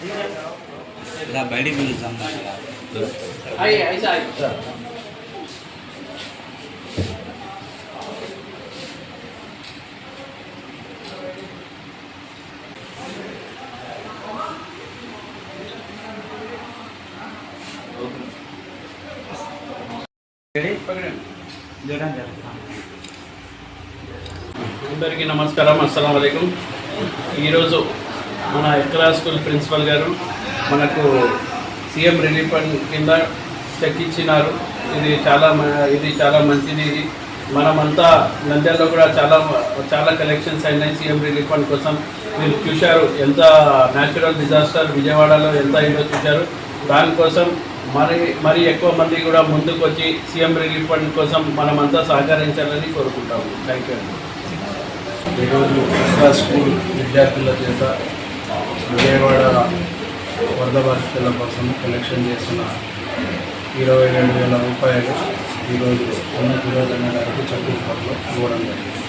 ఇలా బయటికి పిలుస్తాం అందరికీ నమస్కారం, అస్సలాము అలైకుం. ఈరోజు మన ఎక్రా స్కూల్ ప్రిన్సిపల్ గారు మనకు సీఎం రిలీఫ్ ఫండ్ కింద చెక్ ఇచ్చినారు. ఇది చాలా మంచిది. ఇది మనమంతా నంద్యాలలో కూడా చాలా కలెక్షన్స్ అయినాయి సీఎం రిలీఫ్ ఫండ్ కోసం. మీరు చూశారు ఎంత న్యాచురల్ డిజాస్టర్ విజయవాడలో ఎంత అయిందో చూశారు. దానికోసం మరి ఎక్కువ మంది కూడా ముందుకు వచ్చి సీఎం రిలీఫ్ ఫండ్ కోసం మనమంతా సహకరించాలని కోరుకుంటాము. థ్యాంక్ యూ అండి. ఈరోజు ఎక్రా స్కూల్ విద్యార్థుల చేత విజయవాడ వరద బాధితుల కోసం కలెక్షన్ చేసిన 27,000 రూపాయలు ఈరోజు అన్న గారికి చెక్ రూపంలో ఇవ్వడం జరిగింది.